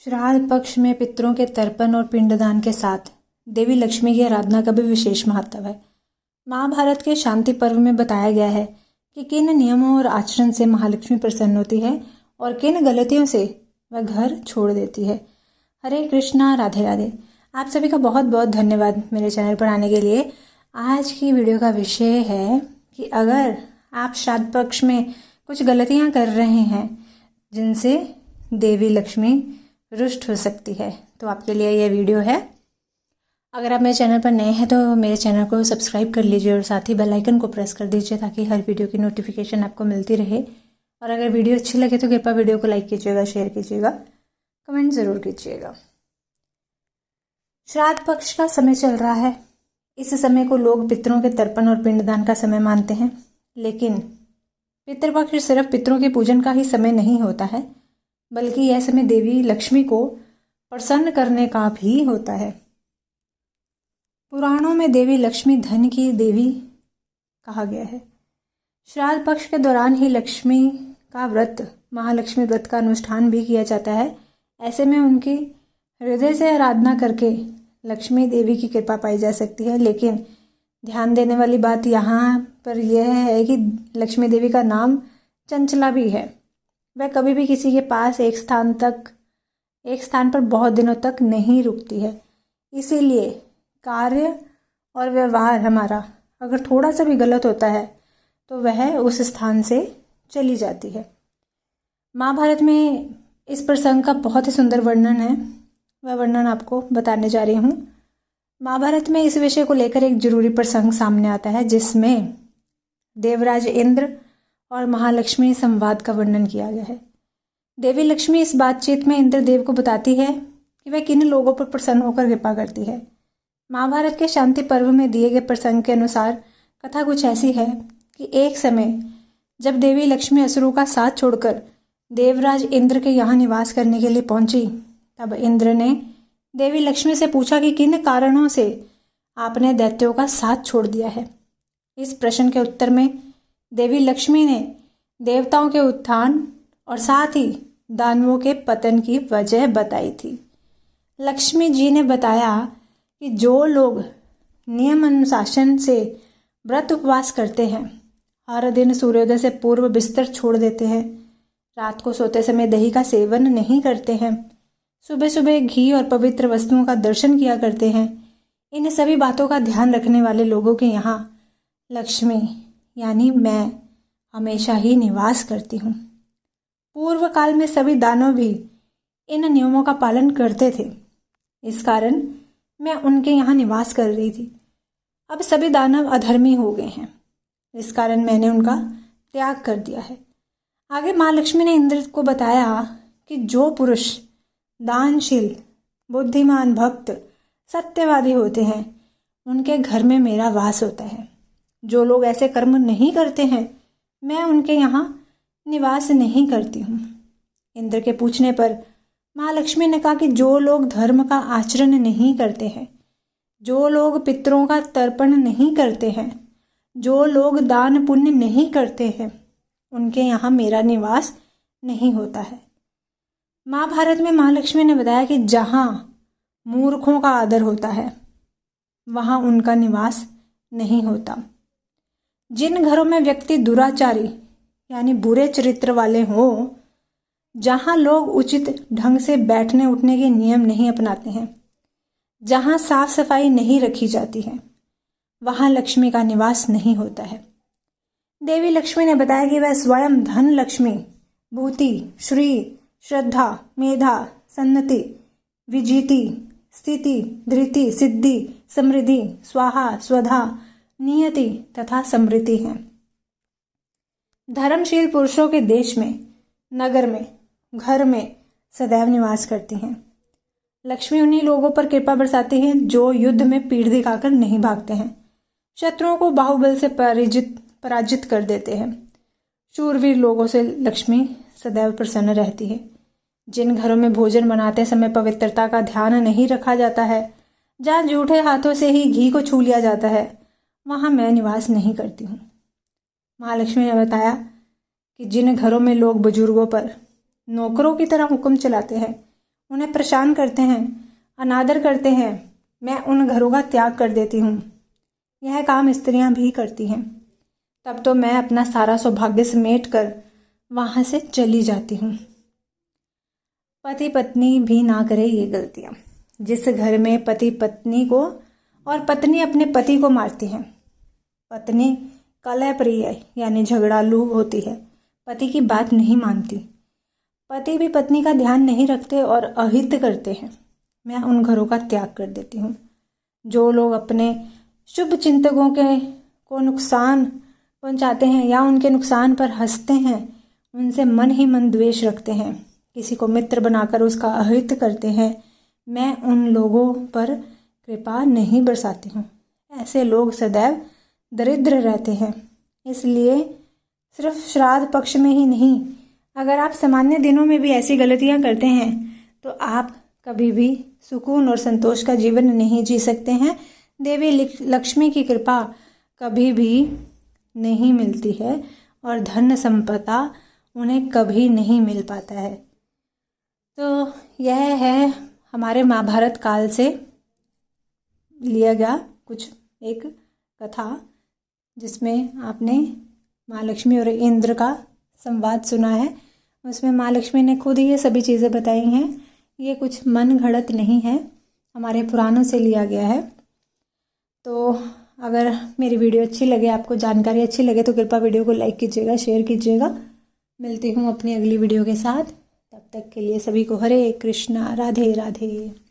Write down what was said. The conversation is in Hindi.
श्राद्ध पक्ष में पितरों के तर्पण और पिंडदान के साथ देवी लक्ष्मी की आराधना का भी विशेष महत्व है। महाभारत के शांति पर्व में बताया गया है कि किन नियमों और आचरण से महालक्ष्मी प्रसन्न होती है और किन गलतियों से वह घर छोड़ देती है। हरे कृष्णा, राधे राधे। आप सभी का बहुत बहुत धन्यवाद मेरे चैनल पर आने के लिए। आज की वीडियो का विषय है कि अगर आप श्राद्ध पक्ष में कुछ गलतियां कर रहे हैं जिनसे देवी लक्ष्मी रुष्ट हो सकती है, तो आपके लिए यह वीडियो है। अगर आप मेरे चैनल पर नए हैं तो मेरे चैनल को सब्सक्राइब कर लीजिए और साथ ही बेल आइकन को प्रेस कर दीजिए ताकि हर वीडियो की नोटिफिकेशन आपको मिलती रहे। और अगर वीडियो अच्छी लगे तो कृपया वीडियो को लाइक कीजिएगा, शेयर कीजिएगा, कमेंट ज़रूर कीजिएगा। श्राद्ध पक्ष का समय चल रहा है। इस समय को लोग पितरों के तर्पण और पिंडदान का समय मानते हैं, लेकिन पितृपक्ष सिर्फ पितरों के पूजन का ही समय नहीं होता है, बल्कि यह समय देवी लक्ष्मी को प्रसन्न करने का भी होता है। पुराणों में देवी लक्ष्मी धन की देवी कहा गया है। श्राद्ध पक्ष के दौरान ही लक्ष्मी का व्रत, महालक्ष्मी व्रत का अनुष्ठान भी किया जाता है। ऐसे में उनकी हृदय से आराधना करके लक्ष्मी देवी की कृपा पाई जा सकती है। लेकिन ध्यान देने वाली बात यहाँ पर यह है कि लक्ष्मी देवी का नाम चंचला भी है। वह कभी भी किसी के पास एक स्थान पर बहुत दिनों तक नहीं रुकती है। इसीलिए कार्य और व्यवहार हमारा अगर थोड़ा सा भी गलत होता है तो वह उस स्थान से चली जाती है। महाभारत में इस प्रसंग का बहुत ही सुंदर वर्णन है। वह वर्णन आपको बताने जा रही हूँ। महाभारत में इस विषय को लेकर एक जरूरी प्रसंग सामने आता है, जिसमें देवराज इंद्र और महालक्ष्मी संवाद का वर्णन किया गया है। देवी लक्ष्मी इस बातचीत में इंद्रदेव को बताती है कि वह किन लोगों पर प्रसन्न होकर कृपा करती है। महाभारत के शांति पर्व में दिए गए प्रसंग के अनुसार कथा कुछ ऐसी है कि एक समय जब देवी लक्ष्मी असुरों का साथ छोड़कर देवराज इंद्र के यहाँ निवास करने के लिए पहुंची, तब इंद्र ने देवी लक्ष्मी से पूछा कि किन कारणों से आपने दैत्यों का साथ छोड़ दिया है। इस प्रश्न के उत्तर में देवी लक्ष्मी ने देवताओं के उत्थान और साथ ही दानवों के पतन की वजह बताई थी। लक्ष्मी जी ने बताया कि जो लोग नियम अनुशासन से व्रत उपवास करते हैं, हर दिन सूर्योदय से पूर्व बिस्तर छोड़ देते हैं, रात को सोते समय दही का सेवन नहीं करते हैं, सुबह सुबह घी और पवित्र वस्तुओं का दर्शन किया करते हैं, इन सभी बातों का ध्यान रखने वाले लोगों के यहाँ लक्ष्मी यानी मैं हमेशा ही निवास करती हूँ। पूर्व काल में सभी दानव भी इन नियमों का पालन करते थे, इस कारण मैं उनके यहाँ निवास कर रही थी। अब सभी दानव अधर्मी हो गए हैं, इस कारण मैंने उनका त्याग कर दिया है। आगे माँ लक्ष्मी ने इंद्र को बताया कि जो पुरुष दानशील, बुद्धिमान, भक्त, सत्यवादी होते हैं, उनके घर में मेरा वास होता है। जो लोग ऐसे कर्म नहीं करते हैं, मैं उनके यहाँ निवास नहीं करती हूँ। इंद्र के पूछने पर महालक्ष्मी ने कहा कि जो लोग धर्म का आचरण नहीं करते हैं, जो लोग पितरों का तर्पण नहीं करते हैं, जो लोग दान पुण्य नहीं करते हैं, उनके यहाँ मेरा निवास नहीं होता है। महाभारत में महालक्ष्मी ने बताया कि जहाँ मूर्खों का आदर होता है, वहाँ उनका निवास नहीं होता। जिन घरों में व्यक्ति दुराचारी यानी बुरे चरित्र वाले हों, जहाँ लोग उचित ढंग से बैठने उठने के नियम नहीं अपनाते हैं, जहाँ साफ सफाई नहीं रखी जाती है, वहाँ लक्ष्मी का निवास नहीं होता है। देवी लक्ष्मी ने बताया कि वह स्वयं धन लक्ष्मी, भूति, श्री, श्रद्धा, मेधा, सन्नति, विजिति, स्थिति, धृति, सिद्धि, समृद्धि, स्वाहा, स्वधा, नियति तथा समृद्धि हैं। धर्मशील पुरुषों के देश में, नगर में, घर में सदैव निवास करती हैं। लक्ष्मी उन्हीं लोगों पर कृपा बरसाती हैं जो युद्ध में पीठ दिखाकर नहीं भागते हैं, शत्रुओं को बाहुबल से पराजित कर देते हैं। शूरवीर लोगों से लक्ष्मी सदैव प्रसन्न रहती है। जिन घरों में भोजन बनाते समय पवित्रता का ध्यान नहीं रखा जाता है, जहाँ झूठे हाथों से ही घी को छू लिया जाता है, वहाँ मैं निवास नहीं करती हूँ। महालक्ष्मी ने बताया कि जिन घरों में लोग बुजुर्गों पर नौकरों की तरह हुक्म चलाते हैं, उन्हें परेशान करते हैं, अनादर करते हैं, मैं उन घरों का त्याग कर देती हूँ। यह काम स्त्रियां भी करती हैं। तब तो मैं अपना सारा सौभाग्य समेट कर वहाँ से चली जाती हूँ। पति पत्नी भी ना करे ये गलतियाँ। जिस घर में पति पत्नी को और पत्नी अपने पति को मारती है, पत्नी कलह प्रिय यानी झगड़ालू होती है, पति की बात नहीं मानती, पति भी पत्नी का ध्यान नहीं रखते और अहित करते हैं, मैं उन घरों का त्याग कर देती हूँ। जो लोग अपने शुभ चिंतकों को नुकसान पहुंचाते हैं या उनके नुकसान पर हंसते हैं, उनसे मन ही मन द्वेष रखते हैं, किसी को मित्र बनाकर उसका अहित करते हैं, मैं उन लोगों पर कृपा नहीं बरसाती हूँ। ऐसे लोग सदैव दरिद्र रहते हैं। इसलिए सिर्फ श्राद्ध पक्ष में ही नहीं, अगर आप सामान्य दिनों में भी ऐसी गलतियाँ करते हैं तो आप कभी भी सुकून और संतोष का जीवन नहीं जी सकते हैं। देवी लक्ष्मी की कृपा कभी भी नहीं मिलती है और धन संपदा उन्हें कभी नहीं मिल पाता है। तो यह है हमारे महाभारत काल से लिया गया कुछ एक कथा, जिसमें आपने माँ लक्ष्मी और इंद्र का संवाद सुना है। उसमें माँ लक्ष्मी ने खुद ये सभी चीज़ें बताई हैं। ये कुछ मन घड़त नहीं है, हमारे पुराणों से लिया गया है। तो अगर मेरी वीडियो अच्छी लगे, आपको जानकारी अच्छी लगे, तो कृपया वीडियो को लाइक कीजिएगा, शेयर कीजिएगा। मिलती हूँ अपनी अगली वीडियो के साथ। तब तक के लिए सभी को हरे कृष्णा, राधे राधे।